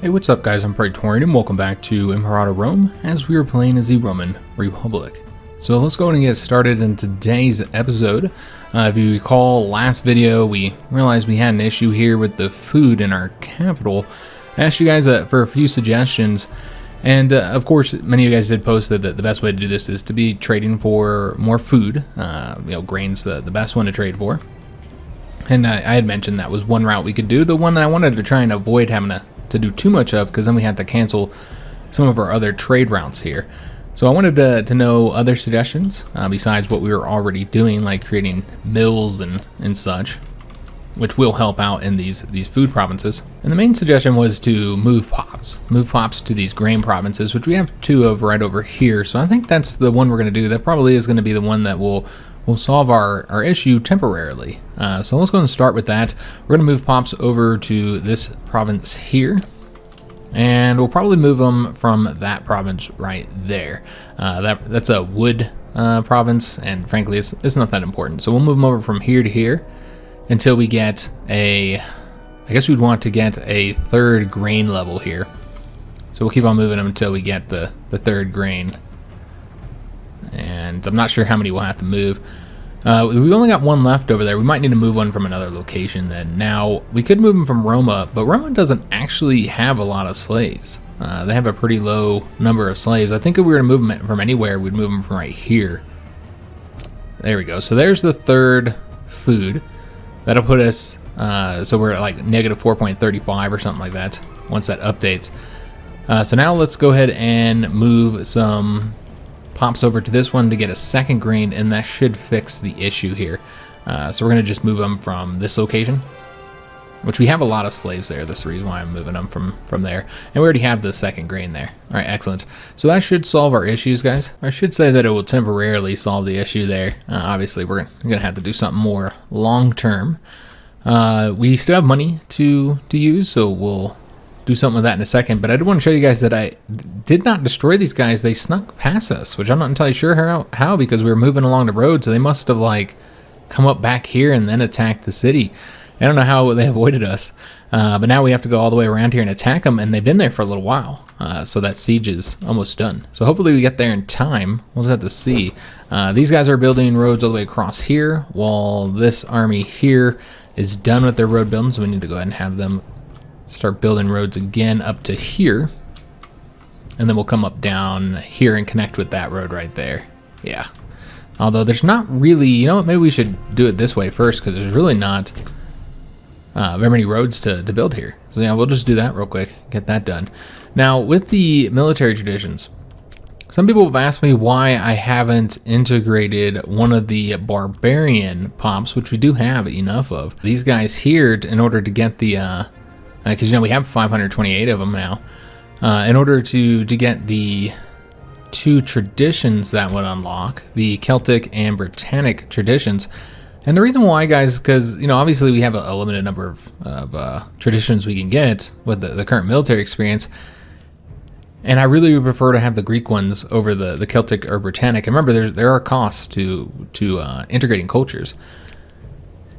Hey, what's up guys, I'm Praetorian and welcome back to Imperator Rome as we are playing as the Roman Republic. So let's go ahead and get started in today's episode. If you recall last video, we realized we had an issue here with the food in our capital. I asked you guys for a few suggestions, and of course many of you guys did post that the best way to do this is to be trading for more food. Grain's the best one to trade for. And I had mentioned that was one route we could do. The one that I wanted to try and avoid having to do too much of, because then we had to cancel some of our other trade routes here. So I wanted to know other suggestions besides what we were already doing, like creating mills and such, which will help out in these food provinces. And the main suggestion was to move pops to these grain provinces, which we have two of right over here. So I think that's the one we're going to do. That probably is going to be the one that will solve our issue temporarily. So let's go and start with that. We're going to move pops over to this province here, and we'll probably move them from that province right there. That's a wood province, and frankly it's not that important. So we'll move them over from here to here until we get I guess we'd want to get a third grain level here. So we'll keep on moving them until we get the third grain. And I'm not sure how many we'll have to move. We've only got one left over there. We might need to move one from another location then. Now, we could move them from Roma, but Roma doesn't actually have a lot of slaves. They have a pretty low number of slaves. I think if we were to move them from anywhere, we'd move them from right here. There we go. So there's the third food. That'll put us, so we're at like negative 4.35 or something like that once that updates. So now let's go ahead and move some pops over to this one to get a second grain, and that should fix the issue here. So we're going to just move them from this location, which we have a lot of slaves there. That's the reason why I'm moving them from there. And we already have the second grain there. All right, excellent. So that should solve our issues, guys. I should say that it will temporarily solve the issue there. Obviously, we're going to have to do something more long-term. We still have money to use, so we'll do something with that in a second, but I did want to show you guys that I did not destroy these guys. They snuck past us, which I'm not entirely sure how, because we were moving along the road, so they must have like come up back here and then attacked the city. I don't know how they avoided us, but now we have to go all the way around here and attack them, and they've been there for a little while, so that siege is almost done. So hopefully we get there in time. We'll just have to see. These guys are building roads all the way across here, while this army here is done with their road building, so we need to go ahead and have them start building roads again up to here, and then we'll come up down here and connect with that road right there. Yeah, although there's not really, you know what, maybe we should do it this way first, because there's really not very many roads to build here. So yeah, we'll just do that real quick, get that done. Now with the military traditions, some people have asked me why I haven't integrated one of the barbarian pops, which we do have enough of. These guys here, in order to get the because we have 528 of them now. In order to get the two traditions that would unlock, the Celtic and Britannic traditions. And the reason why, guys, because obviously we have a limited number of traditions we can get with the current military experience, and I really would prefer to have the Greek ones over the Celtic or Britannic. And remember, there are costs to integrating cultures.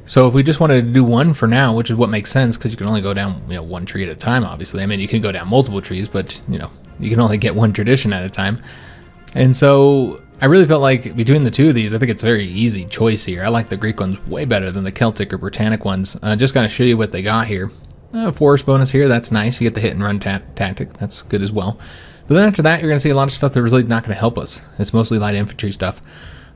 So if we just wanted to do one for now, which is what makes sense, because you can only go down one tree at a time, obviously. I mean, you can go down multiple trees, but you can only get one tradition at a time. And so I really felt like between the two of these, I think it's a very easy choice here. I like the Greek ones way better than the Celtic or Britannic ones. Just kind of show you what they got here. Force bonus here, that's nice. You get the hit and run tactic, that's good as well. But then after that, you're going to see a lot of stuff that's really not going to help us. It's mostly light infantry stuff.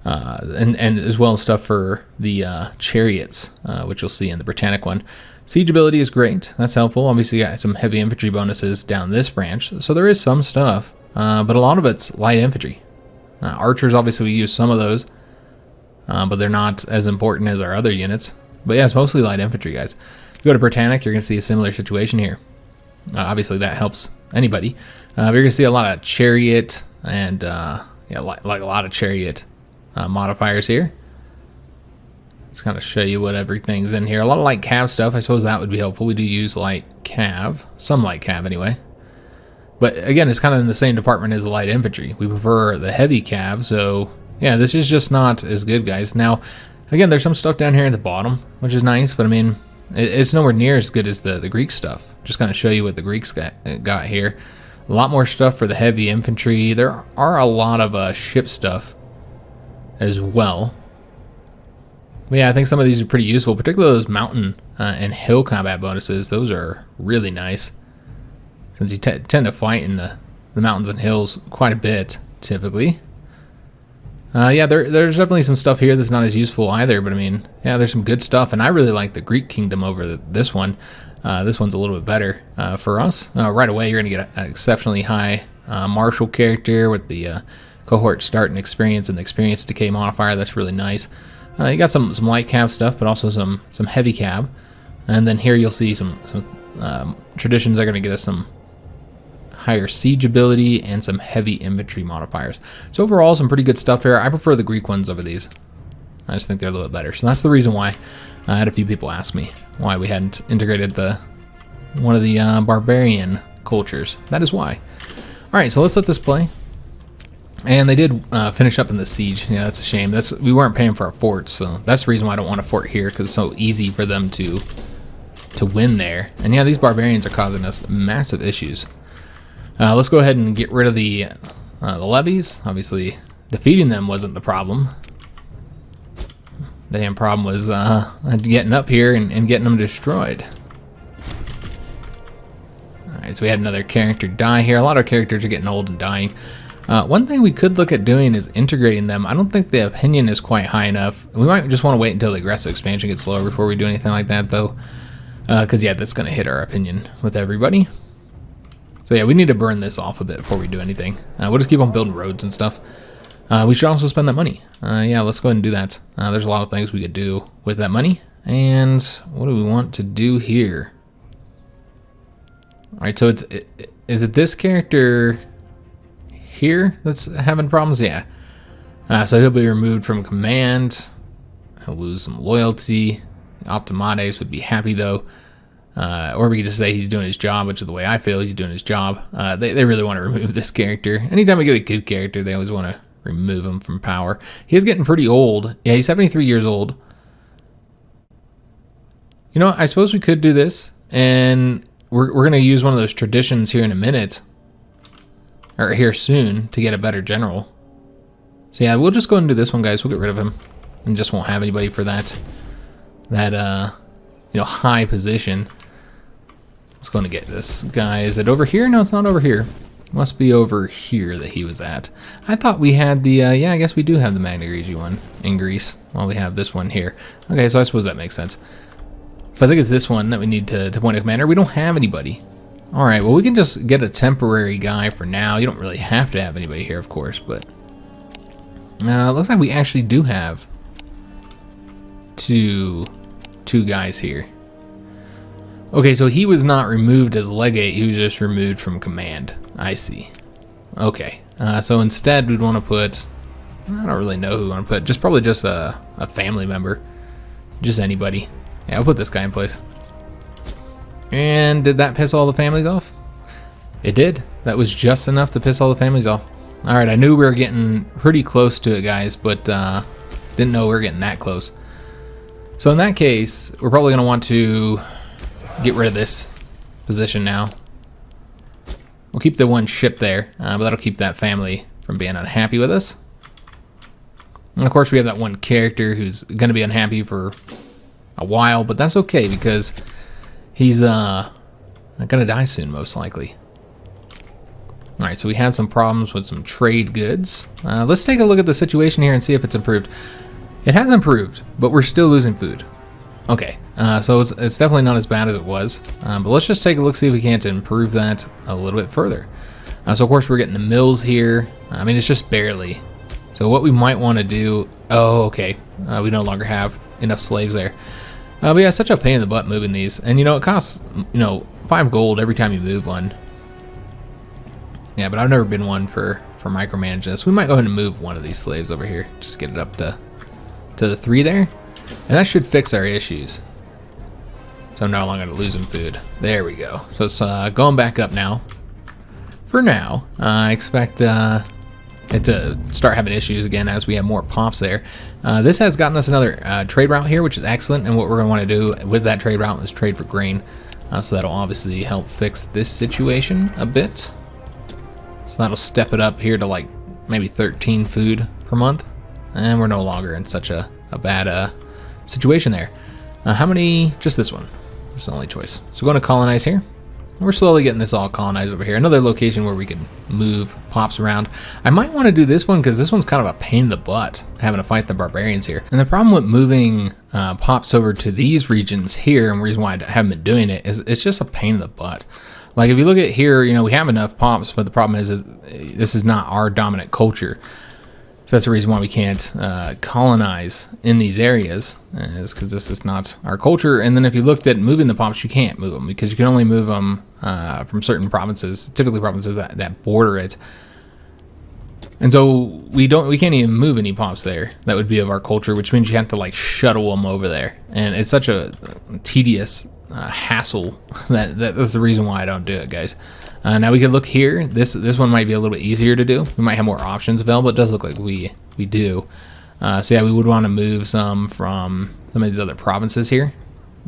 And as well as stuff for the chariots, which you'll see in the Britannic one. Siege ability is great. That's helpful. Obviously, you got some heavy infantry bonuses down this branch. So there is some stuff, but a lot of it's light infantry. Archers, obviously, we use some of those, but they're not as important as our other units. But yeah, it's mostly light infantry, guys. If you go to Britannic, you're going to see a similar situation here. Obviously, that helps anybody. But you're going to see a lot of chariot and, like a lot of chariot modifiers here. Just kind of show you what everything's in here. A lot of light cav stuff. I suppose that would be helpful. We do use light cav, some light cav anyway. But again, it's kind of in the same department as the light infantry. We prefer the heavy cav, so yeah, this is just not as good, guys. Now, again, there's some stuff down here at the bottom, which is nice, but I mean, It's nowhere near as good as the Greek stuff. Just kind of show you what the Greeks got here. A lot more stuff for the heavy infantry. There are a lot of ship stuff as well. But yeah, I think some of these are pretty useful, particularly those mountain and hill combat bonuses. Those are really nice, since you tend to fight in the mountains and hills quite a bit, typically. Yeah, there's definitely some stuff here that's not as useful either, but I mean, yeah, there's some good stuff, and I really like the Greek kingdom over this one. This one's a little bit better for us. Right away, you're going to get an exceptionally high martial character with the cohort start and experience the experience decay modifier. That's really nice. You got some light cab stuff, but also some heavy cab. And then here you'll see some traditions are going to get us some higher siege ability and some heavy infantry modifiers. So overall, some pretty good stuff here. I prefer the Greek ones over these. I just think they're a little bit better. So that's the reason why I had a few people ask me why we hadn't integrated one of the barbarian cultures. That is why. All right, so let's let this play. And they did finish up in the siege. Yeah, that's a shame. We weren't paying for our forts, so that's the reason why I don't want a fort here, because it's so easy for them to win there. And yeah, these barbarians are causing us massive issues. Let's go ahead and get rid of the levies. Obviously, defeating them wasn't the problem. The damn problem was getting up here and getting them destroyed. Alright, so we had another character die here. A lot of characters are getting old and dying. One thing we could look at doing is integrating them. I don't think the opinion is quite high enough. We might just want to wait until the aggressive expansion gets lower before we do anything like that, though. Because, yeah, that's going to hit our opinion with everybody. So, yeah, we need to burn this off a bit before we do anything. We'll just keep on building roads and stuff. We should also spend that money. Yeah, let's go ahead and do that. There's a lot of things we could do with that money. And what do we want to do here? All right, so is it this character here that's having problems? Yeah. So he'll be removed from command. He'll lose some loyalty. Optimates would be happy, though. Or we could just say he's doing his job, which is the way I feel. He's doing his job. They really want to remove this character. Anytime we get a good character, they always want to remove him from power. He is getting pretty old. Yeah, he's 73 years old. You know, I suppose we could do this, and we're going to use one of those traditions here in a minute, or here soon, to get a better general. So yeah, we'll just go and do this one, guys. We'll get rid of him, and just won't have anybody for that you know, high position. Let's go and get this guy. Is it over here? No, it's not over here. It must be over here that he was at. I thought we had the, yeah, I guess we do have the Magna Grigi one in Greece. Well, we have this one here. Okay, so I suppose that makes sense. So I think it's this one that we need to point a commander. We don't have anybody. All right, well, we can just get a temporary guy for now. You don't really have to have anybody here, of course, but it looks like we actually do have two guys here. Okay, so he was not removed as legate. He was just removed from command. I see. Okay, so instead we'd want to put, I don't really know who we want to put. Probably just a family member. Just anybody. Yeah, I'll put this guy in place. And did that piss all the families off? It did. That was just enough to piss all the families off. Alright, I knew we were getting pretty close to it, guys, but didn't know we were getting that close. So in that case, we're probably going to want to get rid of this position now. We'll keep the one ship there, but that'll keep that family from being unhappy with us. And of course we have that one character who's going to be unhappy for a while, but that's okay because he's going to die soon, most likely. Alright, so we had some problems with some trade goods. Let's take a look at the situation here and see if it's improved. It has improved, but we're still losing food. Okay, so it's definitely not as bad as it was. But let's just take a look, see if we can't improve that a little bit further. So of course we're getting the mills here. I mean, it's just barely. So what we might want to do... Oh, okay. We no longer have enough slaves there. But yeah, it's such a pain in the butt moving these. And you know, it costs, 5 gold every time you move one. Yeah, but I've never been one for micromanaging this. We might go ahead and move one of these slaves over here. Just get it up to the 3 there. And that should fix our issues. So I'm no longer losing food. There we go. So it's going back up now. For now, I expect to start having issues again as we have more pops there. This has gotten us another trade route here, which is excellent, and what we're going to want to do with that trade route is trade for grain. So that'll obviously help fix this situation a bit. So that'll step it up here to like maybe 13 food per month, and we're no longer in such a bad situation there. How many? Just this one. It's the only choice. So we're going to colonize here. We're slowly getting this all colonized over here. Another location where we can move pops around. I might want to do this one because this one's kind of a pain in the butt, having to fight the barbarians here. And the problem with moving pops over to these regions here, and the reason why I haven't been doing it, is it's just a pain in the butt. Like if you look at here, you know, we have enough pops, but the problem is this is not our dominant culture. So that's the reason why we can't colonize in these areas, is because this is not our culture. And then if you looked at moving the pops, you can't move them because you can only move them from certain provinces, typically provinces that border it. And so we can't even move any pops there that would be of our culture, which means you have to like shuttle them over there, and it's such a tedious hassle that's the reason why I don't do it, guys. Now we could look here. This one might be a little bit easier to do. We might have more options available. It does look like we do. So yeah, we would want to move some from some of these other provinces here.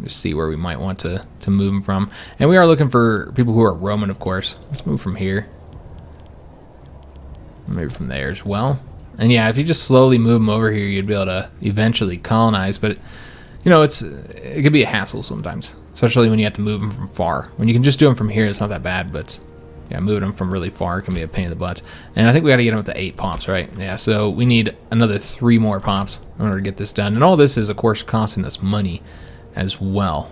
Just see where we might want to move them from. And we are looking for people who are Roman, of course. Let's move from here. Maybe from there as well. And yeah, if you just slowly move them over here, you'd be able to eventually colonize. But you know, it could be a hassle sometimes, especially when you have to move them from far. When you can just do them from here, it's not that bad, but yeah, moving them from really far can be a pain in the butt. And I think we got to get them up to 8 pops, right? Yeah, so we need another 3 more pops in order to get this done. And all this is, of course, costing us money as well.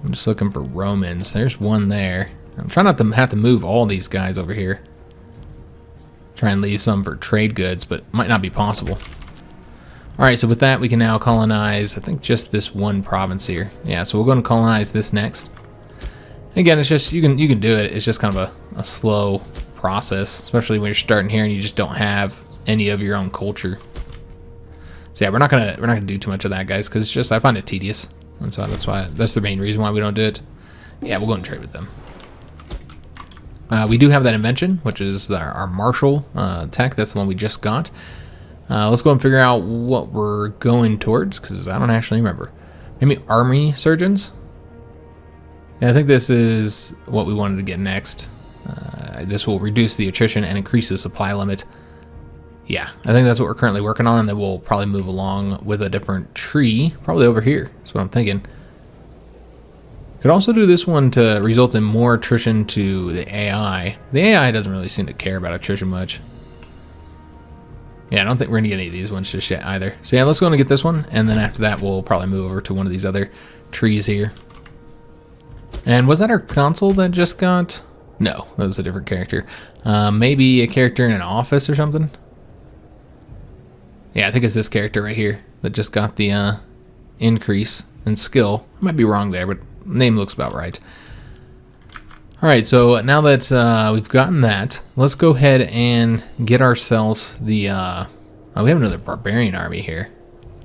I'm just looking for Romans. There's one there. I'm trying not to have to move all these guys over here. Try and leave some for trade goods, but it might not be possible. All right, so with that, we can now colonize, I think, just this one province here. Yeah, so we're going to colonize this next. Again, it's just, you can do it. It's just kind of a slow process, especially when you're starting here and you just don't have any of your own culture. So yeah, we're not gonna do too much of that, guys, because it's just, I find it tedious, and so that's the main reason why we don't do it. Yeah, we'll go and trade with them. We do have that invention, which is our martial tech. That's the one we just got. Let's go and figure out what we're going towards, because I don't actually remember. Maybe army surgeons? Yeah, I think this is what we wanted to get next. This will reduce the attrition and increase the supply limit. Yeah, I think that's what we're currently working on, and then we'll probably move along with a different tree, probably over here. That's what I'm thinking. Could also do this one to result in more attrition to the AI. The AI doesn't really seem to care about attrition much. Yeah, I don't think we're gonna get any of these ones just yet either. So yeah, let's go and get this one, and then after that we'll probably move over to one of these other trees here. And was that our consul that just got? No, that was a different character. Maybe a character in an office or something? Yeah, I think it's this character right here that just got the increase in skill. I might be wrong there, but name looks about right. Alright, so now that we've gotten that, let's go ahead and get ourselves the... oh, we have another barbarian army here.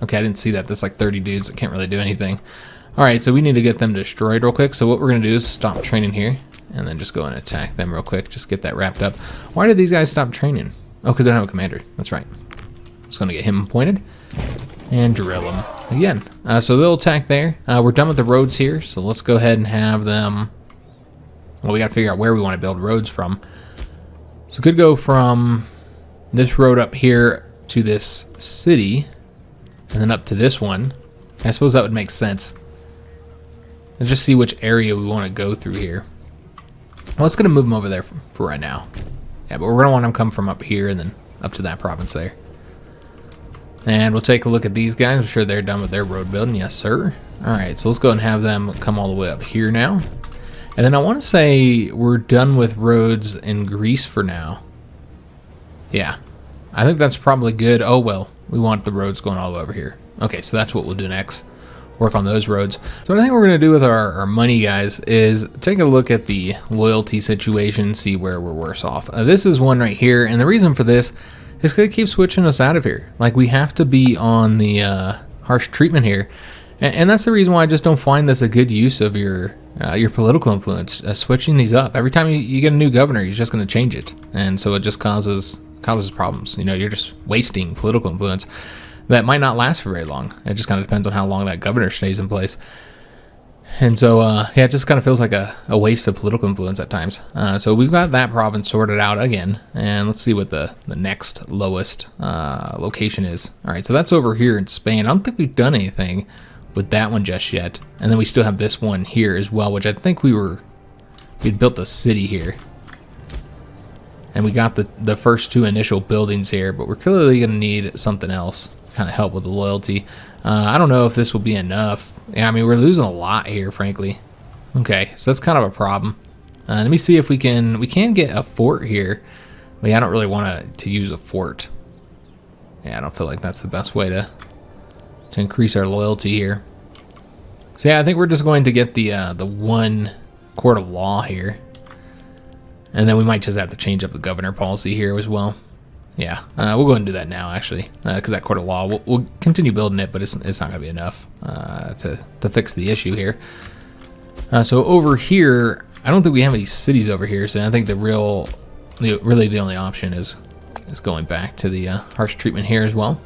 Okay, I didn't see that. That's like 30 dudes that can't really do anything. Alright, so we need to get them destroyed real quick. So what we're going to do is stop training here, and then just go and attack them real quick. Just get that wrapped up. Why did these guys stop training? Oh, because they don't have a commander. That's right. Just going to get him appointed and drill him again. So they'll attack there. We're done with the roads here, so let's go ahead and have them... Well, we got to figure out where we want to build roads from. So we could go from this road up here to this city, and then up to this one. I suppose that would make sense. Let's just see which area we want to go through here. Well, let's going to move them over there for right now. Yeah, but we're going to want them to come from up here and then up to that province there. And we'll take a look at these guys. I'm sure they're done with their road building. Yes, sir. All right, so let's go and have them come all the way up here now. And then I want to say we're done with roads in Greece for now. Yeah, I think that's probably good. Oh, well, we want the roads going all over here. Okay, so that's what we'll do next. Work on those roads. So what I think we're going to do with our money, guys, is take a look at the loyalty situation, see where we're worse off. This is one right here, and the reason for this is because it keeps switching us out of here. Like, we have to be on the harsh treatment here. And that's the reason why I just don't find this a good use of your political influence, switching these up. Every time you get a new governor, he's just going to change it. And so it just causes causes problems. You know, you're just wasting political influence that might not last for very long. It just kind of depends on how long that governor stays in place. And so, yeah, it just kind of feels like a waste of political influence at times. So we've got that province sorted out again. And let's see what the next lowest location is. All right, so that's over here in Spain. I don't think we've done anything with that one just yet. And then we still have this one here as well, which I think we'd built a city here. And we got the first two initial buildings here, but we're clearly going to need something else to kind of help with the loyalty. I don't know if this will be enough. Yeah, I mean, we're losing a lot here, frankly. Okay, so that's kind of a problem. Let me see if we can get a fort here. But yeah, I don't really want to use a fort. Yeah, I don't feel like that's the best way to increase our loyalty here. So yeah, I think we're just going to get the one court of law here. And then we might just have to change up the governor policy here as well. Yeah, we'll go ahead and do that now, actually, because that court of law, we'll continue building it, but it's not going to be enough to fix the issue here. So over here, I don't think we have any cities over here, so I think really the only option is going back to the harsh treatment here as well.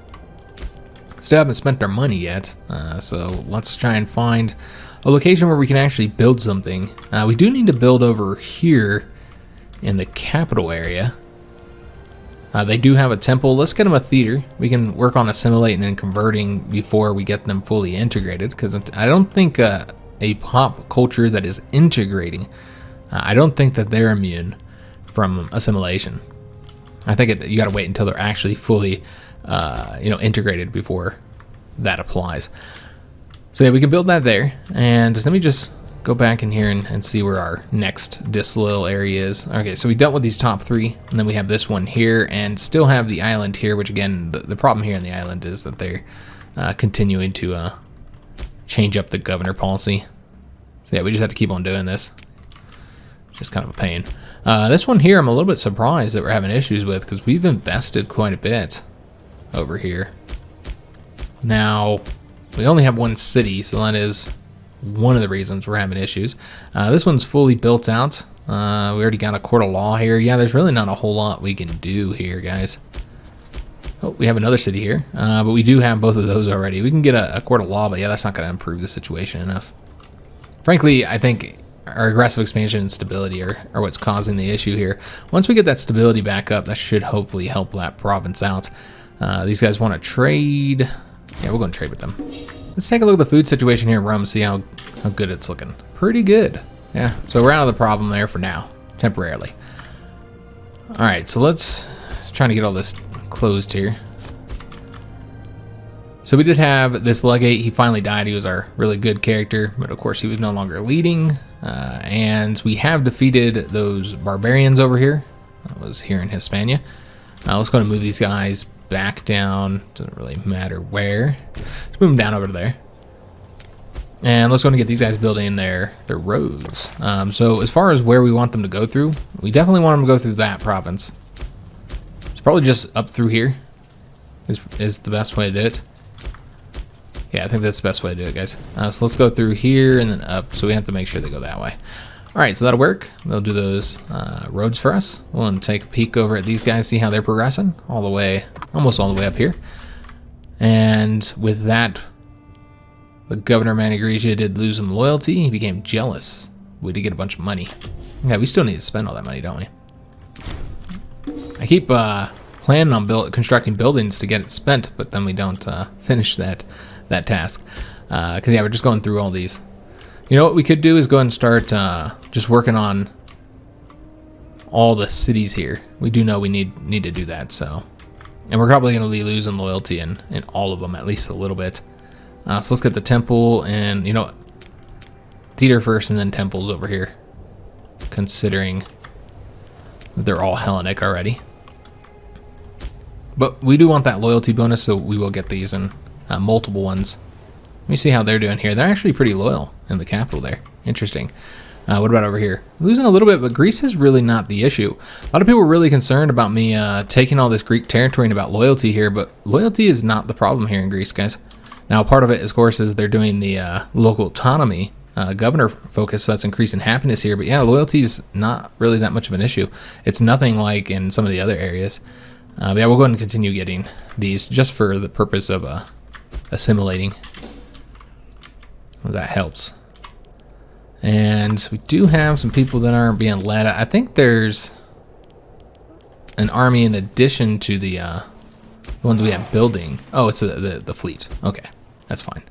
Still haven't spent our money yet, so let's try and find a location where we can actually build something. We do need to build over here in the capital area. They do have a temple. Let's get them a theater. We can work on assimilating and converting before we get them fully integrated, because I don't think a pop culture that is integrating, I don't think that they're immune from assimilation. I think you got to wait until they're actually fully integrated before that applies. So yeah, we can build that there. And let me just go back in here and see where our next disloyal area is. Okay, so we dealt with these top three, and then we have this one here, and still have the island here, which again, the problem here in the island is that they're continuing to change up the governor policy. So yeah, we just have to keep on doing this. It's just kind of a pain. This one here, I'm a little bit surprised that we're having issues with, because we've invested quite a bit over here. Now, we only have one city, so that is one of the reasons we're having issues. This one's fully built out. We already got a court of law here. Yeah, there's really not a whole lot we can do here, guys. Oh, we have another city here, but we do have both of those already. We can get a court of law, but yeah, that's not going to improve the situation enough. Frankly, I think our aggressive expansion and stability are what's causing the issue here. Once we get that stability back up, that should hopefully help that province out. These guys want to trade. Yeah, we're going to trade with them. Let's take a look at the food situation here in Rome, see how good it's looking. Pretty good. Yeah, so we're out of the problem there for now, temporarily. All right, so let's try to get all this closed here. So we did have this legate. He finally died. He was our really good character, but of course he was no longer leading. And we have defeated those barbarians over here. That was here in Hispania. Let's go and move these guys back down. Doesn't really matter where. Let's move them down over to there. And let's go and get these guys building their roads. So as far as where we want them to go through, we definitely want them to go through that province. It's probably just up through here is the best way to do it. Yeah, I think that's the best way to do it, guys. So let's go through here and then up. So we have to make sure they go that way. All right, so that'll work. They'll do those roads for us. We'll take a peek over at these guys, see how they're progressing almost all the way up here. And with that, the governor of Manigresia did lose some loyalty. He became jealous. We did get a bunch of money. Yeah, we still need to spend all that money, don't we? I keep planning on constructing buildings to get it spent, but then we don't finish that task. Because yeah, we're just going through all these. You know what we could do is go ahead and start just working on all the cities here. We do know we need to do that, so. And we're probably going to be losing loyalty in all of them, at least a little bit. So let's get the temple and, you know, theater first and then temples over here, considering that they're all Hellenic already. But we do want that loyalty bonus, so we will get these in multiple ones. Let me see how they're doing here. They're actually pretty loyal in the capital there. Interesting. What about over here? Losing a little bit, but Greece is really not the issue. A lot of people were really concerned about me taking all this Greek territory and about loyalty here, but loyalty is not the problem here in Greece, guys. Now, part of it, of course, is they're doing the local autonomy governor focus, so that's increasing happiness here. But yeah, loyalty is not really that much of an issue. It's nothing like in some of the other areas. But yeah, we'll go ahead and continue getting these just for the purpose of assimilating. Well, that helps. And we do have some people that aren't being led. I think there's an army in addition to the ones we have building. Oh, it's the fleet. Okay, that's fine.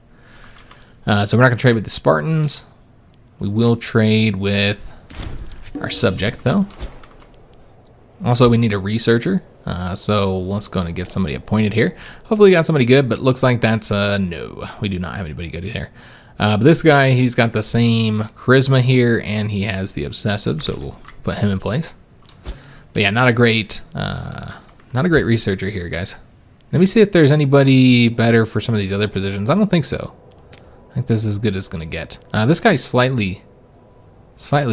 So we're not going to trade with the Spartans. We will trade with our subject, though. Also, we need a researcher. So let's go and get somebody appointed here. Hopefully we got somebody good, but looks like that's no. We do not have anybody good here. But this guy, he's got the same charisma here, and he has the obsessive, so we'll put him in place. But yeah, not a great researcher here, guys. Let me see if there's anybody better for some of these other positions. I don't think so. I think this is as good as it's gonna get. This guy's slightly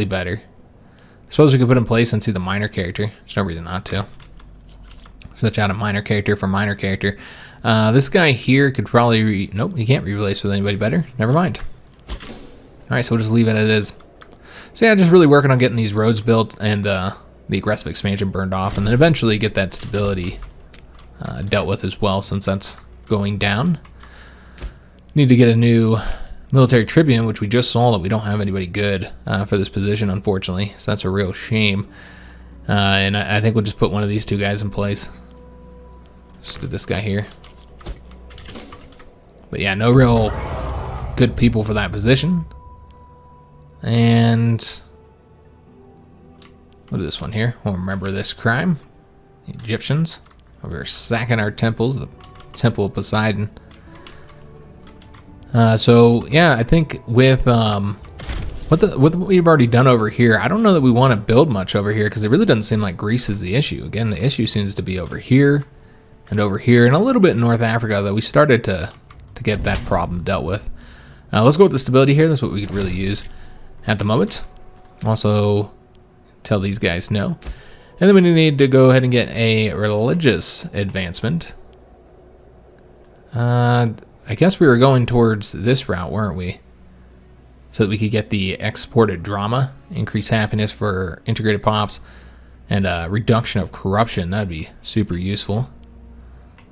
better. I suppose we could put in place and see the minor character. There's no reason not to. Switch out a minor character for minor character. This guy here could probably nope, he can't replace with anybody better. Never mind. Alright, so we'll just leave it as it is. So yeah, just really working on getting these roads built and the aggressive expansion burned off, and then eventually get that stability dealt with as well, since that's going down. Need to get a new military tribune, which we just saw that we don't have anybody good for this position, unfortunately. So that's a real shame. And I think we'll just put one of these two guys in place. Just do this guy here. But yeah, no real good people for that position. And what is this one here? We'll remember this crime. The Egyptians over sacking our temples, the Temple of Poseidon. So yeah, I think with what we've already done over here, I don't know that we want to build much over here, because it really doesn't seem like Greece is the issue. Again, the issue seems to be over here, and a little bit in North Africa, though we started to get that problem dealt with. Let's go with the stability here. That's what we could really use at the moment. Also, tell these guys no. And then we need to go ahead and get a religious advancement. I guess we were going towards this route, weren't we? So that we could get the exported drama, increase happiness for integrated pops, and reduction of corruption. That'd be super useful.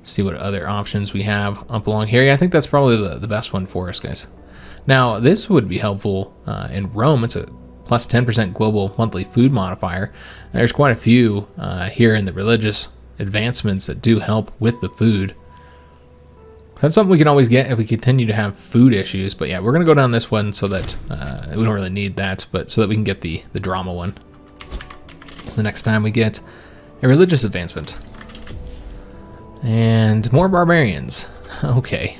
See what other options we have up along here. Yeah, I think that's probably the best one for us, guys. Now, this would be helpful in Rome. It's a plus 10% global monthly food modifier. There's quite a few here in the religious advancements that do help with the food. That's something we can always get if we continue to have food issues. But yeah, we're going to go down this one so that we don't really need that, but so that we can get the drama one the next time we get a religious advancement. And more barbarians. Okay.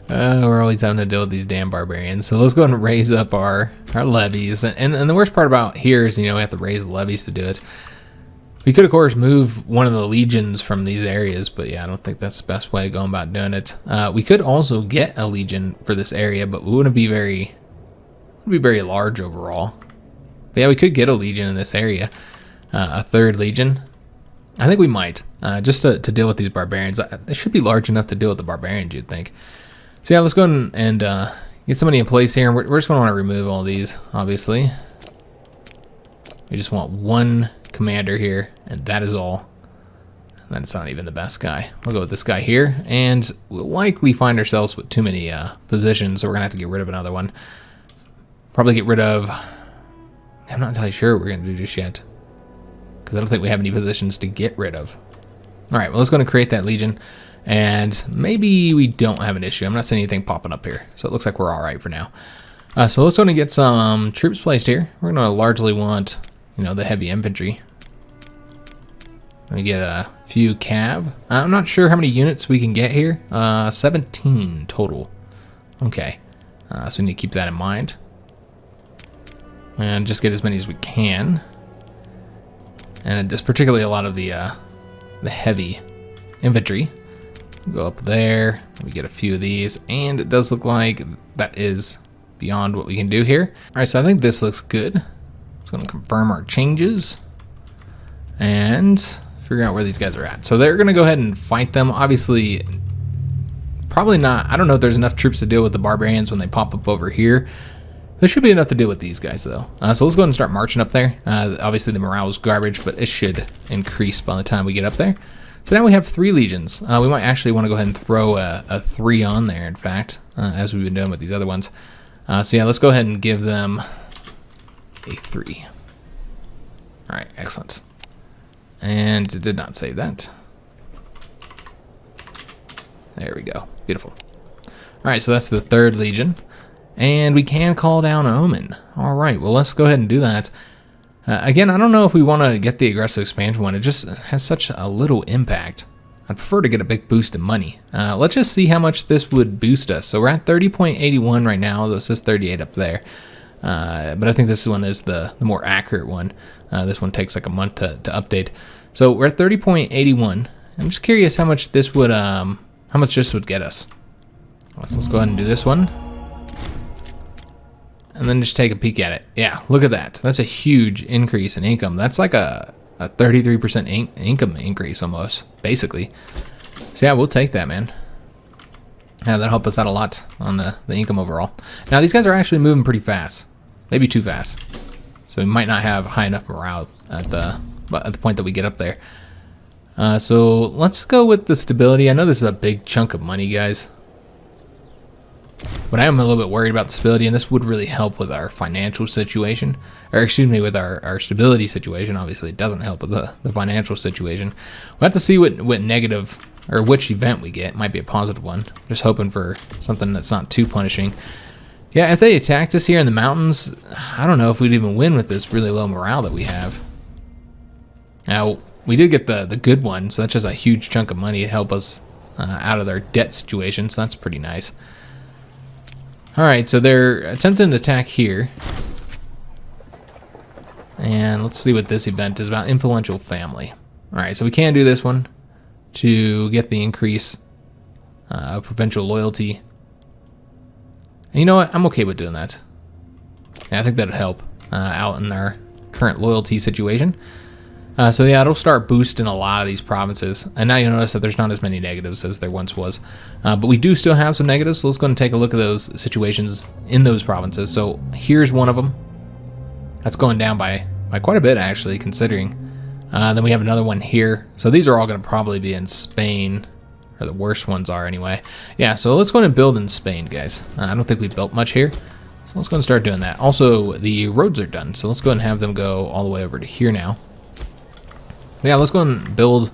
We're always having to deal with these damn barbarians. So let's go ahead and raise up our levies. And the worst part about here is, we have to raise the levies to do it. We could, of course, move one of the legions from these areas, but yeah, I don't think that's the best way of going about doing it. We could also get a legion for this area, but we wouldn't be very large overall. But yeah, we could get a legion in this area, a third legion. I think we might, just to deal with these barbarians. They should be large enough to deal with the barbarians, you'd think. So yeah, let's go ahead and get somebody in place here. We're just going to want to remove all these, obviously. We just want one commander here, and that is all. That's not even the best guy. We'll go with this guy here, and we'll likely find ourselves with too many positions, so we're gonna have to get rid of another one. Probably get rid of, I'm not entirely sure what we're gonna do just yet, because I don't think we have any positions to get rid of. All right, well, let's go and create that legion, and maybe we don't have an issue. I'm not seeing anything popping up here, so it looks like we're all right for now. So let's go and get some troops placed here. We're gonna largely want, the heavy infantry. Let me get a few cav. I'm not sure how many units we can get here. 17 total. Okay, so we need to keep that in mind. And just get as many as we can. And just particularly a lot of the heavy infantry. Go up there. We get a few of these, and it does look like that is beyond what we can do here. All right, so I think this looks good. Going to confirm our changes and figure out where these guys are at. So they're going to go ahead and fight them. Obviously, probably not. I don't know if there's enough troops to deal with the barbarians when they pop up over here. There should be enough to deal with these guys, though. So let's go ahead and start marching up there. Obviously, the morale is garbage, but it should increase by the time we get up there. So now we have 3 legions. We might actually want to go ahead and throw a 3 on there, in fact, as we've been doing with these other ones. So yeah, let's go ahead and give them a 3. All right, excellent. And it did not save that. There we go. Beautiful. All right, so that's the 3rd Legion. And we can call down Omen. All right, well, let's go ahead and do that. Again, I don't know if we want to get the aggressive expansion one. It just has such a little impact. I'd prefer to get a big boost in money. Let's just see how much this would boost us. So we're at 30.81 right now. This is 38 up there. But I think this one is the more accurate one. This one takes like a month to update. So we're at 30.81. I'm just curious how much this would get us. Let's go ahead and do this one. And then just take a peek at it. Yeah, look at that. That's a huge increase in income. That's like a 33% income increase almost, basically. So yeah, we'll take that, man. Yeah, that'll help us out a lot on the income overall. Now, these guys are actually moving pretty fast. Maybe too fast. So we might not have high enough morale at the point that we get up there. So let's go with the stability. I know this is a big chunk of money, guys. But I am a little bit worried about the stability, and this would really help with our financial situation. Or excuse me, with our stability situation. Obviously, it doesn't help with the financial situation. We'll have to see what negative, or which event we get. It might be a positive one. Just hoping for something that's not too punishing. Yeah, if they attacked us here in the mountains, I don't know if we'd even win with this really low morale that we have. Now, we did get the good one, so that's just a huge chunk of money to help us out of their debt situation, so that's pretty nice. Alright, so they're attempting to attack here. And let's see what this event is about. Influential family. Alright, so we can do this one to get the increase of provincial loyalty. And you know what? I'm okay with doing that. Yeah, I think that would help out in our current loyalty situation. So yeah, it'll start boosting a lot of these provinces. And now you'll notice that there's not as many negatives as there once was. But we do still have some negatives, so let's go and take a look at those situations in those provinces. So here's one of them. That's going down by quite a bit, actually, considering. Then we have another one here. So these are all going to probably be in Spain, or the worst ones are anyway. Yeah, so let's go and build in Spain, guys. I don't think we built much here. So let's go and start doing that. Also, the roads are done, so let's go and have them go all the way over to here now. Yeah, let's go and build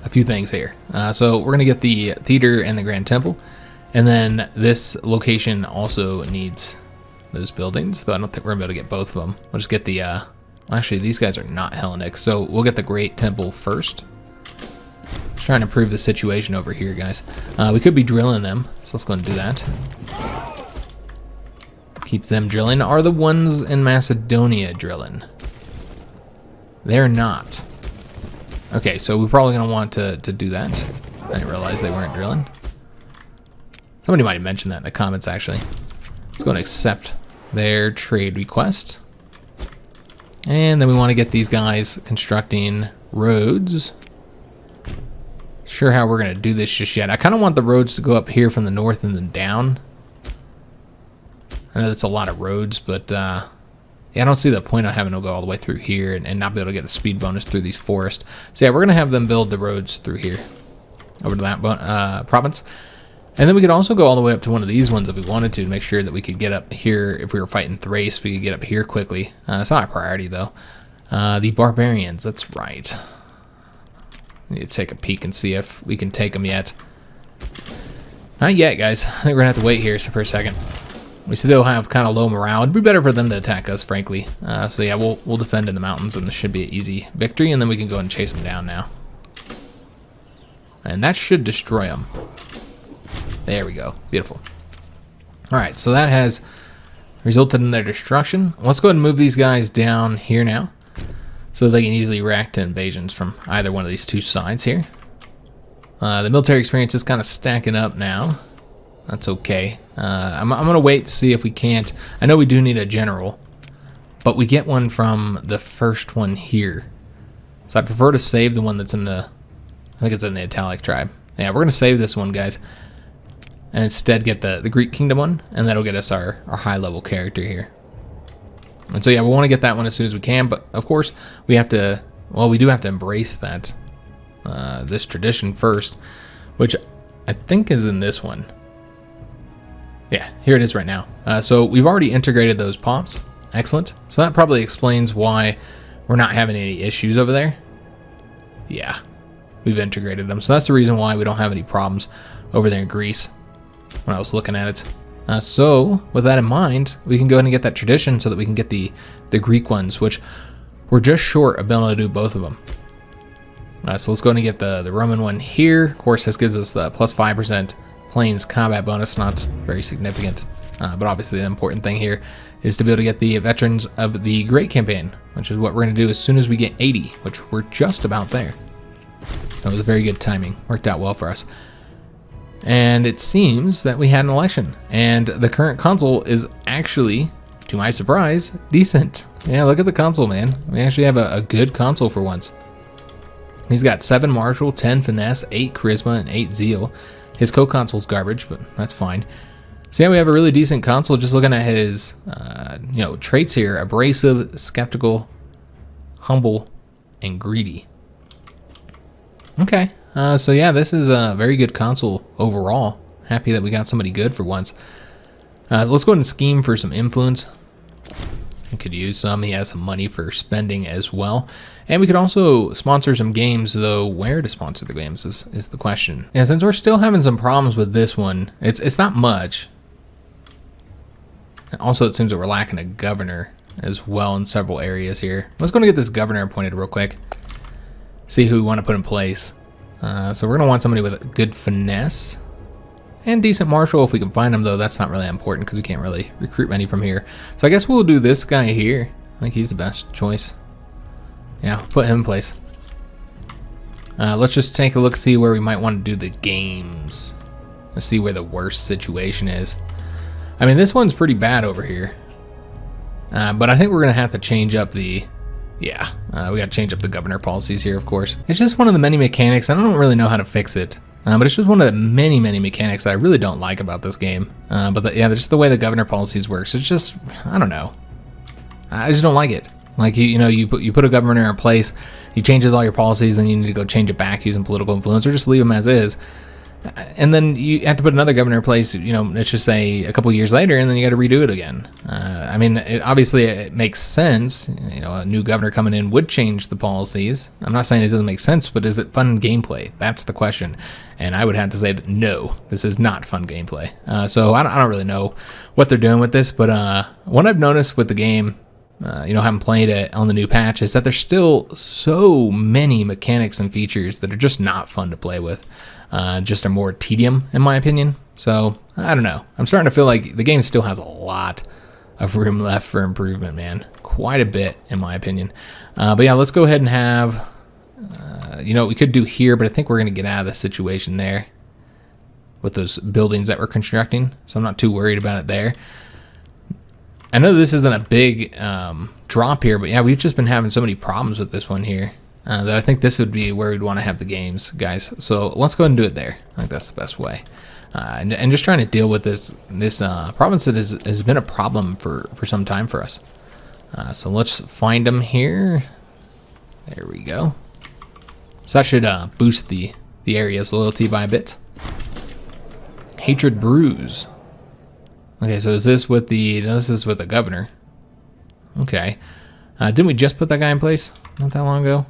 a few things here. So we're going to get the theater and the Grand Temple. And then this location also needs those buildings, though I don't think we're going to be able to get both of them. We'll just get the... actually, these guys are not Hellenic, so we'll get the Great Temple first. Just trying to improve the situation over here, guys. We could be drilling them, so let's go and do that. Keep them drilling. Are the ones in Macedonia drilling? They're not. Okay, so we're probably going to want to do that. I didn't realize they weren't drilling. Somebody might have mentioned that in the comments, actually. Let's go and accept their trade request. And then we want to get these guys constructing roads. Sure how we're going to do this just yet. I kind of want the roads to go up here from the north and then down. I know that's a lot of roads, but... yeah, I don't see the point of having to go all the way through here and not be able to get a speed bonus through these forests. So yeah, we're going to have them build the roads through here, over to that province. And then we could also go all the way up to one of these ones if we wanted to make sure that we could get up here. If we were fighting Thrace, we could get up here quickly. It's not a priority, though. The barbarians, that's right. Need to take a peek and see if we can take them yet. Not yet, guys. I think we're going to have to wait here for a second. We still have kind of low morale. It'd be better for them to attack us, frankly. So yeah, we'll defend in the mountains, and this should be an easy victory, and then we can go and chase them down now. And that should destroy them. There we go. Beautiful. All right, so that has resulted in their destruction. Let's go ahead and move these guys down here now, so they can easily react to invasions from either one of these two sides here. The military experience is kind of stacking up now. That's okay. I'm going to wait to see if we can't. I know we do need a general, but we get one from the first one here. So I prefer to save the one that's in the... I think it's in the Italic tribe. Yeah, we're going to save this one, guys. and instead get the Greek kingdom one, and that'll get us our high level character here. And so yeah, we want to get that one as soon as we can, but of course we have to, well, we do have to embrace that this tradition first, which I think is in this one. Yeah, here it is right now. So we've already integrated those pops. Excellent. So that probably explains why we're not having any issues over there. Yeah, we've integrated them. So that's the reason why we don't have any problems over there in Greece when I was looking at it. So with that in mind, we can go ahead and get that tradition so that we can get the Greek ones, which we're just short of being able to do both of them. So let's go ahead and get the Roman one here. Of course, this gives us the plus 5% planes combat bonus, not very significant. But obviously the important thing here is to be able to get the veterans of the Great Campaign, which is what we're going to do as soon as we get 80, which we're just about there. That was very good timing. Worked out well for us. And it seems that we had an election, and the current consul is actually, to my surprise, decent. Yeah, look at the consul, man. We actually have a good consul for once. He's got 7 martial, 10 finesse, 8 charisma, and 8 zeal. His co-consul's garbage, but that's fine. So yeah, we have a really decent consul. Just looking at his traits here: abrasive, skeptical, humble, and greedy. Okay, so yeah, this is a very good consul overall. Happy that we got somebody good for once. Let's go ahead and scheme for some influence. We could use some. He has some money for spending as well. And we could also sponsor some games, though where to sponsor the games is the question. Yeah, since we're still having some problems with this one, it's not much. And also, it seems that we're lacking a governor as well in several areas here. Let's go and get this governor appointed real quick. See who we want to put in place. So we're going to want somebody with good finesse and decent martial if we can find them, though. That's not really important because we can't really recruit many from here. So I guess we'll do this guy here. I think he's the best choice. Yeah, put him in place. Let's just take a look, see where we might want to do the games. Let's see where the worst situation is. I mean, this one's pretty bad over here. But I think we're going to have to change up the... Yeah, we got to change up the governor policies here, of course. It's just one of the many mechanics, and I don't really know how to fix it. But it's just one of the many mechanics that I really don't like about this game. Yeah, just the way the governor policies works. It's just, I don't know. I just don't like it. Like, you put a governor in place, he changes all your policies, then you need to go change it back using political influence, or just leave them as is. And then you have to put another governor in place, let's just say a couple years later, and then you got to redo it again. I mean, obviously it makes sense. A new governor coming in would change the policies. I'm not saying it doesn't make sense, but is it fun gameplay? That's the question. And I would have to say that no, this is not fun gameplay. So I don't really know what they're doing with this, but what I've noticed with the game, having played it on the new patch, is that there's still so many mechanics and features that are just not fun to play with. Just are more tedium, in my opinion. So, I don't know. I'm starting to feel like the game still has a lot of room left for improvement, man. Quite a bit, in my opinion. But yeah, let's go ahead and have... what we could do here, but I think we're going to get out of the situation there with those buildings that we're constructing. So I'm not too worried about it there. I know this isn't a big drop here, but yeah, we've just been having so many problems with this one here. That I think this would be where we'd want to have the games, guys. So let's go ahead and do it there. I think that's the best way. And just trying to deal with this province that has been a problem for some time for us. So let's find them here. There we go. So that should boost the area's loyalty by a bit. Hatred brews. Okay, so is this with the... No, this is with the governor. Okay. Didn't we just put that guy in place not that long ago?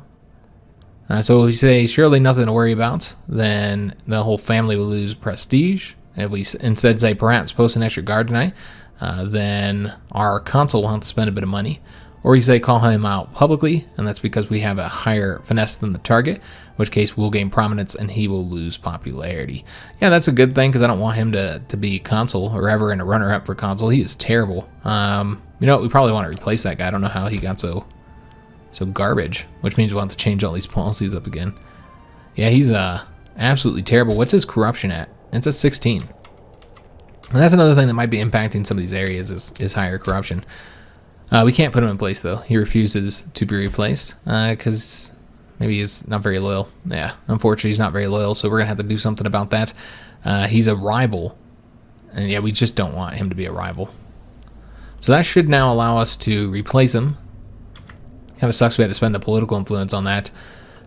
So we say, surely nothing to worry about, then the whole family will lose prestige. If we instead say, perhaps post an extra guard tonight, then our consul will have to spend a bit of money. Or you say, call him out publicly, and that's because we have a higher finesse than the target, in which case we'll gain prominence and he will lose popularity. Yeah, that's a good thing, because I don't want him to be consul or ever in a runner-up for consul. He is terrible. We probably want to replace that guy. I don't know how he got so garbage, which means we'll have to change all these policies up again. Yeah, he's absolutely terrible. What's his corruption at? It's at 16. And that's another thing that might be impacting some of these areas is higher corruption. We can't put him in place, though. He refuses to be replaced because maybe he's not very loyal. Yeah, unfortunately, he's not very loyal, so we're going to have to do something about that. He's a rival And yeah, we just don't want him to be a rival. So that should now allow us to replace him. Kind of sucks we had to spend a political influence on that.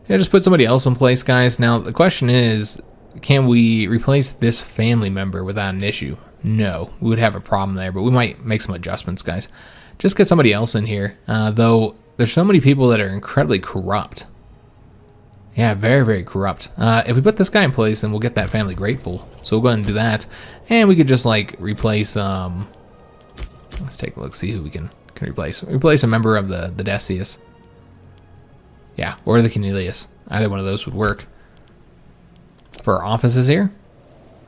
Yeah, just put somebody else in place, guys. Now, the question is, can we replace this family member without an issue? No, we would have a problem there, but we might make some adjustments, guys. Just get somebody else in here, though there's so many people that are incredibly corrupt. Yeah, very, very corrupt. If we put this guy in place, then we'll get that family grateful. So we'll go ahead and do that. And we could just, like, replace, let's take a look, see who we can replace. Replace a member of the Decius. Yeah, or the Cornelius. Either one of those would work. For our offices here,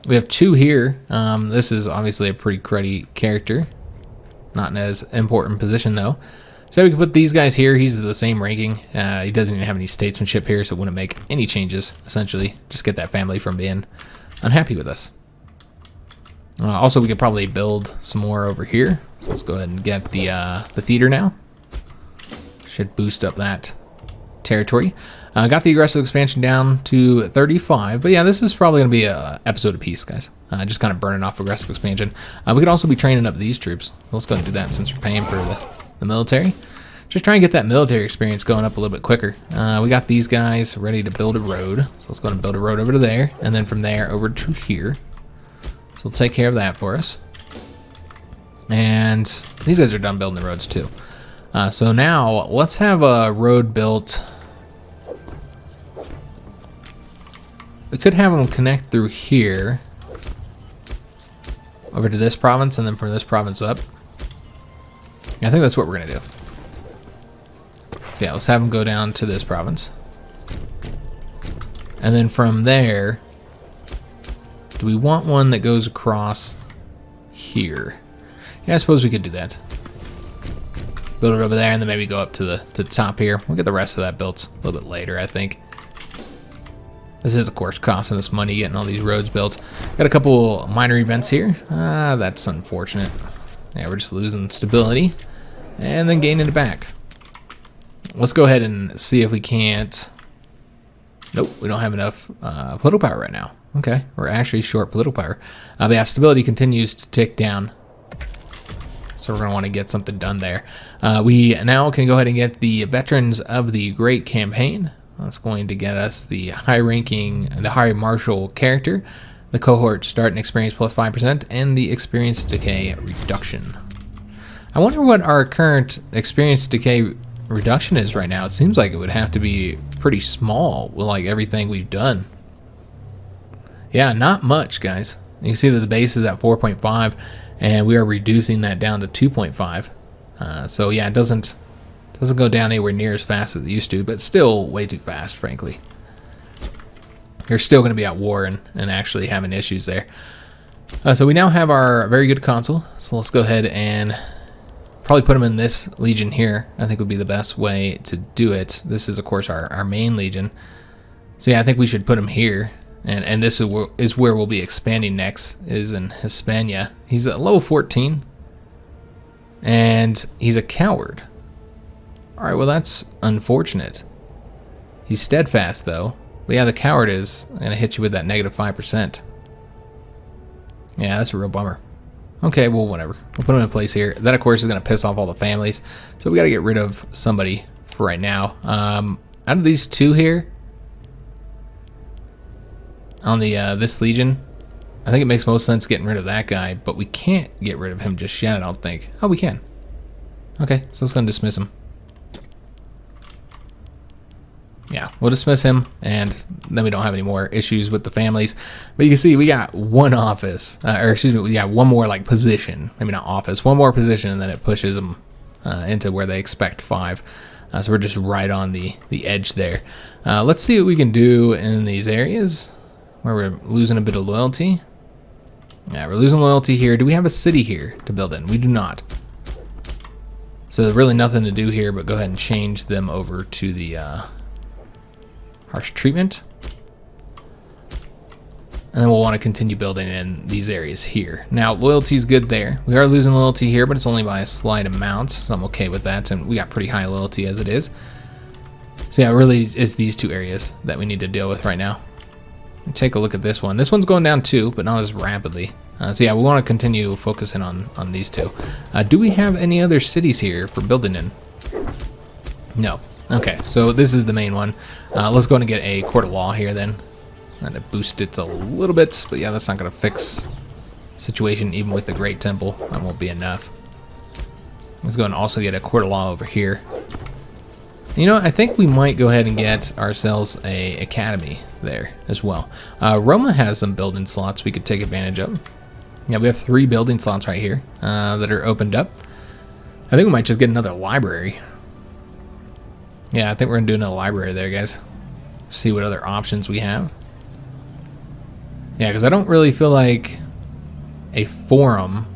we have 2 here. This is obviously a pretty cruddy character. Not in as important position, though. So we can put these guys here. He's the same ranking. He doesn't even have any statesmanship here, so it wouldn't make any changes, essentially. Just get that family from being unhappy with us. Also, we could probably build some more over here. So let's go ahead and get the theater now. Should boost up that territory. Got the aggressive expansion down to 35, but yeah, this is probably going to be a episode apiece, guys. Just kind of burning off aggressive expansion. We could also be training up these troops. Let's go ahead and do that since we're paying for the military. Just try and get that military experience going up a little bit quicker. We got these guys ready to build a road. So let's go ahead and build a road over to there, and then from there over to here. So we'll take care of that for us. And these guys are done building the roads too. So now let's have a road built. We could have them connect through here over to this province, and then from this province up. Yeah, I think that's what we're gonna do. So yeah, let's have them go down to this province, and then from there, do we want one that goes across here? Yeah, I suppose we could do that. Build it over there, and then maybe go up to the top here. We'll get the rest of that built a little bit later, I think. This is, of course, costing us money getting all these roads built. Got a couple minor events here. That's unfortunate. Yeah, we're just losing stability and then gaining it back. Let's go ahead and see if we can't. Nope, we don't have enough political power right now. Okay, we're actually short political power. But yeah, stability continues to tick down. So we're going to want to get something done there. We now can go ahead and get the Veterans of the Great Campaign. That's going to get us the high martial character, the cohort start and experience plus 5%, and the experience decay reduction. I wonder what our current experience decay reduction is right now. It seems like it would have to be pretty small with like everything we've done. Yeah, not much, guys. You can see that the base is at 4.5, and we are reducing that down to 2.5. So yeah, it doesn't go down anywhere near as fast as it used to, but still way too fast, frankly. You're still going to be at war and actually having issues there. So we now have our very good consul. So let's go ahead and probably put him in this legion here. I think would be the best way to do it. This is, of course, our main legion. So yeah, I think we should put him here. And this is where we'll be expanding next, is in Hispania. He's at level 14. And he's a coward. Alright, well that's unfortunate. He's steadfast though. But yeah, the coward is going to hit you with that negative 5%. Yeah, that's a real bummer. Okay, well whatever. We'll put him in place here. That of course is going to piss off all the families. So we got to get rid of somebody for right now. Out of these two here, on the this legion, I think it makes most sense getting rid of that guy. But we can't get rid of him just yet, I don't think. Oh, we can. Okay, so let's go and dismiss him. Yeah, we'll dismiss him, and then we don't have any more issues with the families. But you can see we got one office, or excuse me, we got one more like position, maybe not office, one more position, and then it pushes them into where they expect 5. So we're just right on the edge there. Let's see what we can do in these areas where we're losing a bit of loyalty. Yeah, we're losing loyalty here. Do we have a city here to build in? We do not. So there's really nothing to do here, but go ahead and change them over to the harsh treatment. And then we'll want to continue building in these areas here. Now, loyalty is good there. We are losing loyalty here, but it's only by a slight amount, so I'm okay with that. And we got pretty high loyalty as it is. So yeah, really it's these two areas that we need to deal with right now. Take a look at this one. This one's going down too, but not as rapidly. So yeah, we want to continue focusing on these two. Do we have any other cities here for building in? No. Okay, so this is the main one. Let's go and get a court of law here then. And to boost it a little bit, but yeah, that's not going to fix the situation even with the Great Temple. That won't be enough. Let's go and also get a court of law over here. You know, I think we might go ahead and get ourselves a academy there as well. Roma has some building slots we could take advantage of. Yeah, we have 3 building slots right here that are opened up. I think we might just get another library. Yeah, I think we're going to do another library there, guys. See what other options we have. Yeah, because I don't really feel like a forum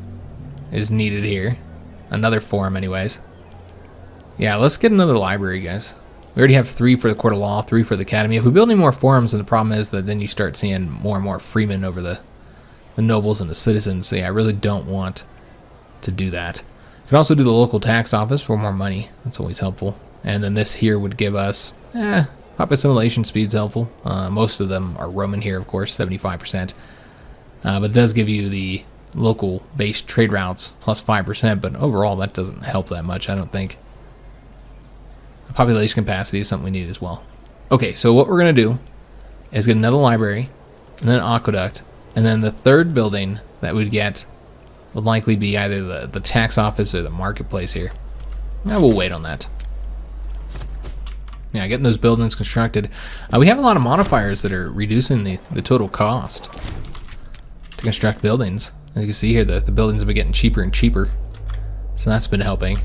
is needed here. Another forum anyways. Yeah, let's get another library, guys. We already have 3 for the Court of Law, 3 for the Academy. If we build any more forums, then the problem is that then you start seeing more and more freemen over the nobles and the citizens. So yeah, I really don't want to do that. You can also do the local tax office for more money. That's always helpful. And then this here would give us, pop assimilation speed's helpful. Most of them are Roman here, of course, 75%. But it does give you the local based trade routes plus 5%, but overall that doesn't help that much, I don't think. Population capacity is something we need as well. Okay, so what we're going to do is get another library, and then an aqueduct, and then the third building that we'd get would likely be either the tax office or the marketplace here. Yeah, we'll wait on that. Yeah, getting those buildings constructed. We have a lot of modifiers that are reducing the total cost to construct buildings. As you can see here, the buildings have been getting cheaper and cheaper. So that's been helping.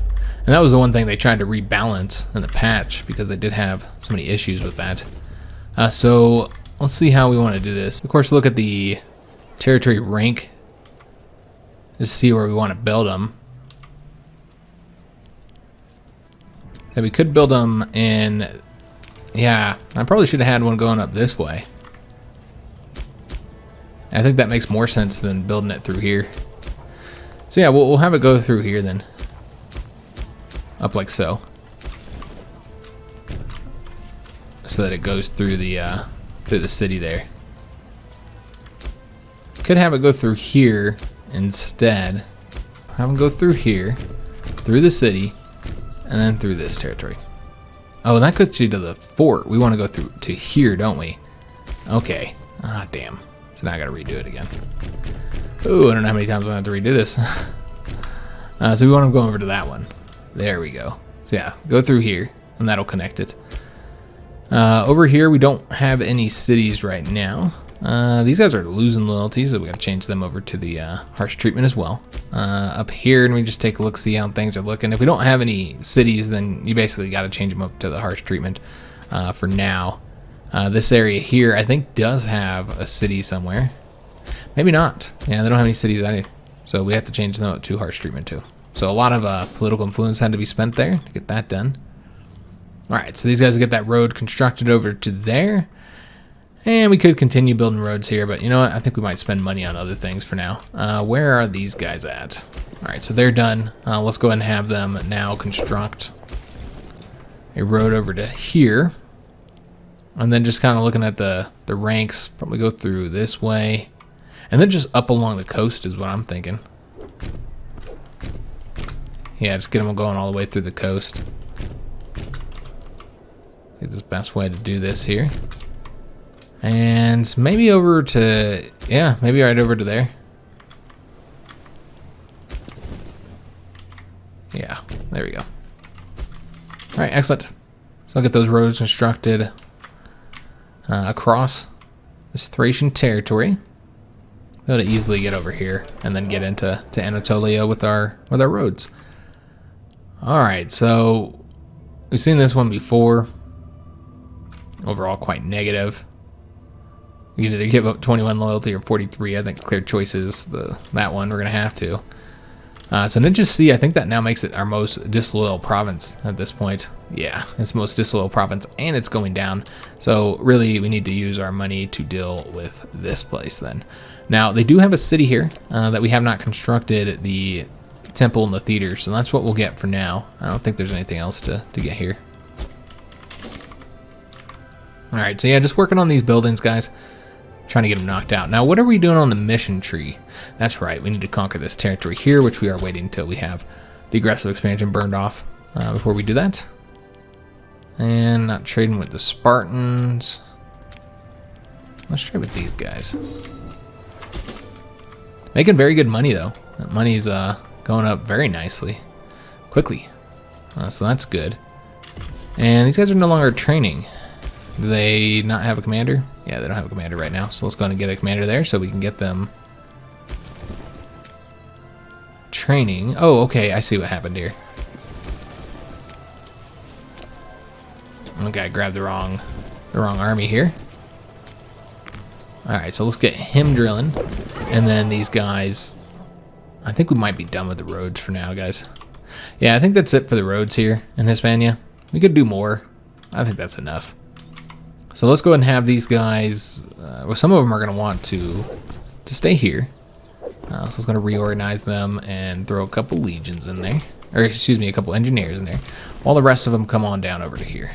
And that was the one thing they tried to rebalance in the patch because they did have so many issues with that. So let's see how we want to do this. Of course, look at the territory rank. Just see where we want to build them. So we could build them in... Yeah, I probably should have had one going up this way. I think that makes more sense than building it through here. So yeah, we'll have it go through here then. Up like so. So that it goes through the city there. Could have it go through here instead. Have them go through here, through the city, and then through this territory. Oh, and that gets you to the fort. We want to go through to here, don't we? Okay. Ah, damn. So now I gotta redo it again. Ooh, I don't know how many times I have to redo this. So we want to go over to that one. There we go. So yeah, go through here, and that'll connect it. Over here, we don't have any cities right now. These guys are losing loyalty, so we gotta change them over to the harsh treatment as well. Up here, and we just take a look, see how things are looking. If we don't have any cities, then you basically gotta change them up to the harsh treatment for now. This area here, I think, does have a city somewhere. Maybe not. Yeah, they don't have any cities either. So we have to change them up to harsh treatment too. So a lot of political influence had to be spent there to get that done. Alright, so these guys get that road constructed over to there. And we could continue building roads here, but you know what? I think we might spend money on other things for now. Where are these guys at? Alright, so they're done. Let's go ahead and have them now construct a road over to here. And then just kind of looking at the ranks, probably go through this way. And then just up along the coast is what I'm thinking. Yeah, just get them going all the way through the coast. I think that's the best way to do this here. And maybe over to, yeah, maybe right over to there. Yeah, there we go. All right, excellent. So I'll get those roads constructed across this Thracian territory. Be able to easily get over here and then get into Anatolia with our roads. All right, so we've seen this one before. Overall, quite negative. You can either give up 21 loyalty or 43. I think clear choice is that one. We're gonna have to. So Ninja C, I think that now makes it our most disloyal province at this point. Yeah, it's the most disloyal province, and it's going down. So really, we need to use our money to deal with this place then. Now, they do have a city here that we have not constructed the temple and the theater, so that's what we'll get for now. I don't think there's anything else to get here. All right, so yeah, just working on these buildings, guys. trying to get him knocked out. Now, what are we doing on the mission tree? That's right, we need to conquer this territory here, which we are waiting until we have the aggressive expansion burned off before we do that. And not trading with the Spartans. Let's trade with these guys. Making very good money, though. That money's going up very nicely. Quickly. So that's good. And these guys are no longer training. Do they not have a commander? Yeah, they don't have a commander right now. So let's go ahead and get a commander there so we can get them training. Oh, okay, I see what happened here. Okay, I grabbed the wrong army here. Alright, so let's get him drilling. And then these guys, I think we might be done with the roads for now, guys. Yeah, I think that's it for the roads here in Hispania. We could do more. I think that's enough. So let's go ahead and have these guys, well, some of them are going to want to stay here. So I was going to reorganize them and throw a couple legions in there. Or, excuse me, a couple engineers in there. While the rest of them come on down over to here.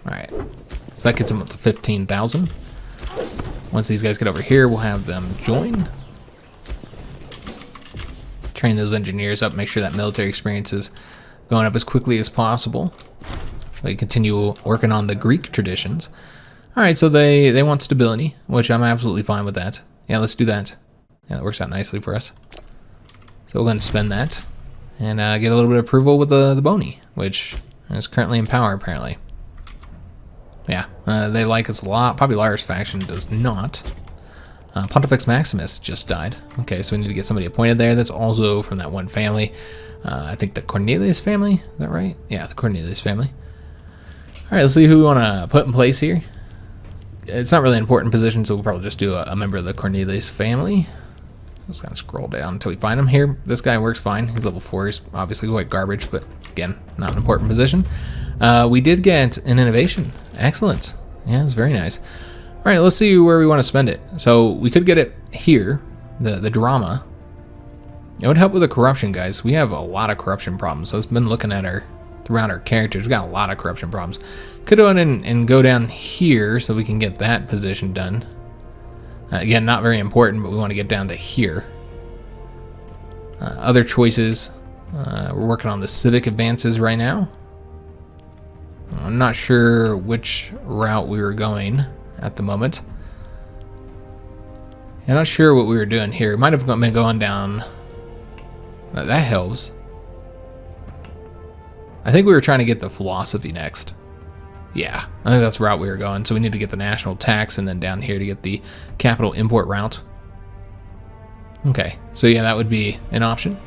Alright. So that gets them up to 15,000. Once these guys get over here, we'll have them join. Train those engineers up, make sure that military experience is going up as quickly as possible. They continue working on the Greek traditions. Alright, so they want stability, which I'm absolutely fine with that. Yeah, let's do that. Yeah, that works out nicely for us. So we're going to spend that and get a little bit of approval with the Boni, which is currently in power, apparently. Yeah, they like us a lot. Popularis faction does not. Pontifex Maximus just died. Okay, so we need to get somebody appointed there. That's also from that one family. I think the Cornelius family. Is that right? Yeah, the Cornelius family. All right, let's see who we want to put in place here. It's not really an important position, so we'll probably just do a member of the Cornelius family. Let's kind of scroll down until we find him here. This guy works fine. He's level 4. He's obviously quite garbage, but again, not an important position. We did get an innovation. Excellent. Yeah, it's very nice. All right, let's see where we want to spend it. So we could get it here, the drama. It would help with the corruption, guys. We have a lot of corruption problems. So it's been looking at throughout our characters. We got a lot of corruption problems. Could go in and go down here so we can get that position done. Again, not very important, but we want to get down to here. Other choices. We're working on the civic advances right now. I'm not sure which route we were going at the moment. I'm not sure what we were doing here. We might have been going down. That helps. I think we were trying to get the philosophy next. Yeah, I think that's the route we were going. So we need to get the national tax and then down here to get the capital import route. Okay, so yeah, that would be an option.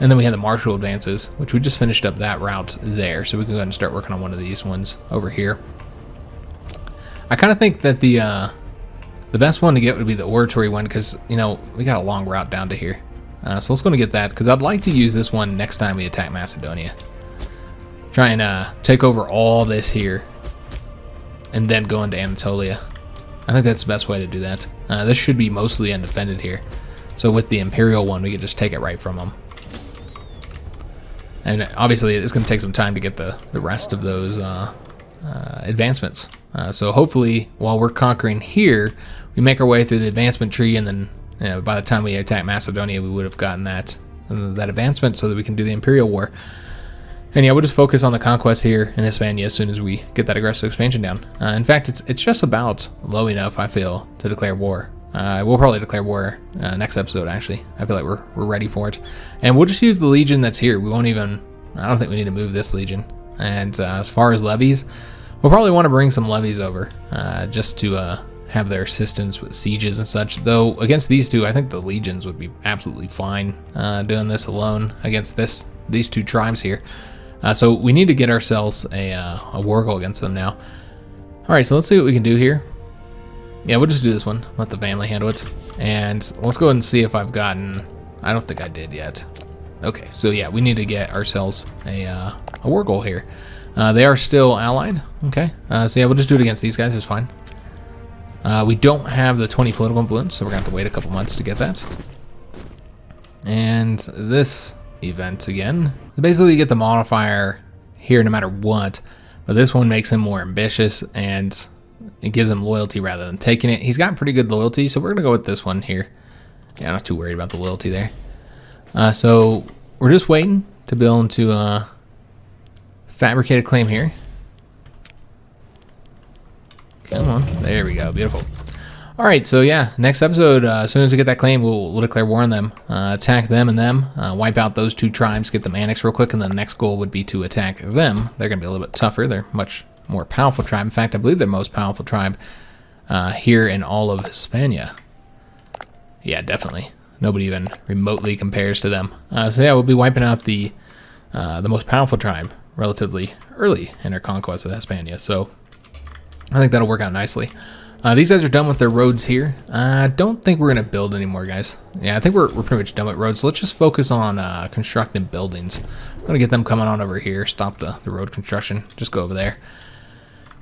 And then we had the martial advances, which we just finished up that route there. So we can go ahead and start working on one of these ones over here. I kind of think that the best one to get would be the oratory one because, you know, we got a long route down to here. So let's go and get that because I'd like to use this one next time we attack Macedonia. Try and take over all this here and then go into Anatolia. I think that's the best way to do that. This should be mostly undefended here. So with the Imperial one, we could just take it right from them. And obviously, it's going to take some time to get the rest of those advancements. So hopefully, while we're conquering here, we make our way through the advancement tree, and then by the time we attack Macedonia, we would have gotten that advancement so that we can do the Imperial War. And yeah, we'll just focus on the conquest here in Hispania as soon as we get that aggressive expansion down. In fact, it's just about low enough, I feel, to declare war. We'll probably declare war next episode, actually. I feel like we're ready for it. And we'll just use the legion that's here. We won't even... I don't think we need to move this legion. And as far as levies, we'll probably want to bring some levies over just to have their assistance with sieges and such. Though, against these two, I think the legions would be absolutely fine doing this alone against these two tribes here. So we need to get ourselves a war goal against them now. All right, so let's see what we can do here. Yeah, we'll just do this one. Let the family handle it. And let's go ahead and see if I've gotten... I don't think I did yet. Okay, so yeah, we need to get ourselves a war goal here. They are still allied. Okay, so yeah, we'll just do it against these guys. It's fine. We don't have the 20 political influence, so we're going to have to wait a couple months to get that. And this event again. Basically, you get the modifier here no matter what. But this one makes him more ambitious, and it gives him loyalty rather than taking it. He's got pretty good loyalty, so we're going to go with this one here. Yeah, I'm not too worried about the loyalty there. So we're just waiting to be able to fabricate a claim here. Come on. There we go. Beautiful. All right, so yeah, next episode, as soon as we get that claim, we'll declare war on them, attack them and them, wipe out those two tribes, get them annexed real quick, and then the next goal would be to attack them. They're going to be a little bit tougher. They're much more powerful tribe. In fact, I believe they're the most powerful tribe here in all of Hispania. Yeah, definitely. Nobody even remotely compares to them. So yeah, we'll be wiping out the most powerful tribe relatively early in our conquest of Hispania. So I think that'll work out nicely. These guys are done with their roads here. I don't think we're going to build anymore, guys. Yeah, I think we're pretty much done with roads. So let's just focus on constructing buildings. I'm going to get them coming on over here. Stop the road construction. Just go over there.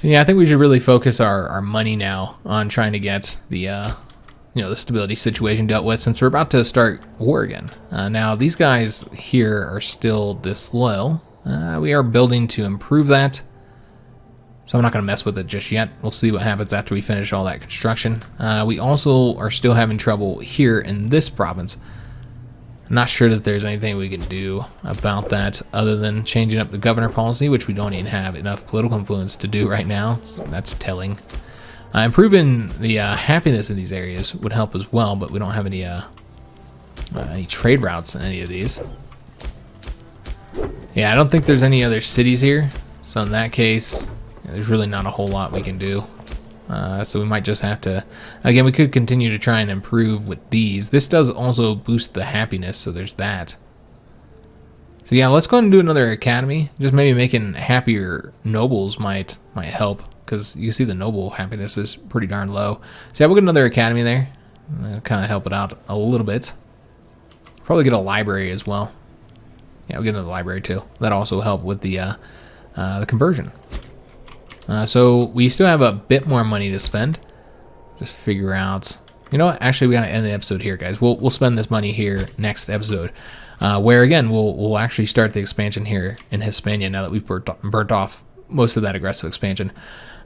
And yeah, I think we should really focus our money now on trying to get the the stability situation dealt with, since we're about to start war again. Now, these guys here are still disloyal. We are building to improve that. So I'm not going to mess with it just yet. We'll see what happens after we finish all that construction. We also are still having trouble here in this province. I'm not sure that there's anything we can do about that other than changing up the governor policy, which we don't even have enough political influence to do right now. So that's telling. Improving the happiness in these areas would help as well, but we don't have any trade routes in any of these. Yeah, I don't think there's any other cities here. So in that case, there's really not a whole lot we can do. So we might just have to, again, we could continue to try and improve with these. This does also boost the happiness, so there's that. So yeah, let's go ahead and do another academy. Just maybe making happier nobles might help, because you see the noble happiness is pretty darn low. So yeah, we'll get another academy there. Kind of help it out a little bit. Probably get a library as well. Yeah, we'll get another library too. That'll also help with the conversion. So we still have a bit more money to spend. Just figure out, you know what? Actually, we gotta end the episode here, guys. We'll spend this money here next episode, where again we'll actually start the expansion here in Hispania now that we've burnt off most of that aggressive expansion.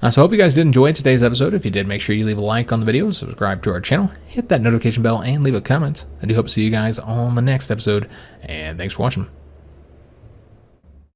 So I hope you guys did enjoy today's episode. If you did, make sure you leave a like on the video, subscribe to our channel, hit that notification bell, and leave a comment. I do hope to see you guys on the next episode. And thanks for watching.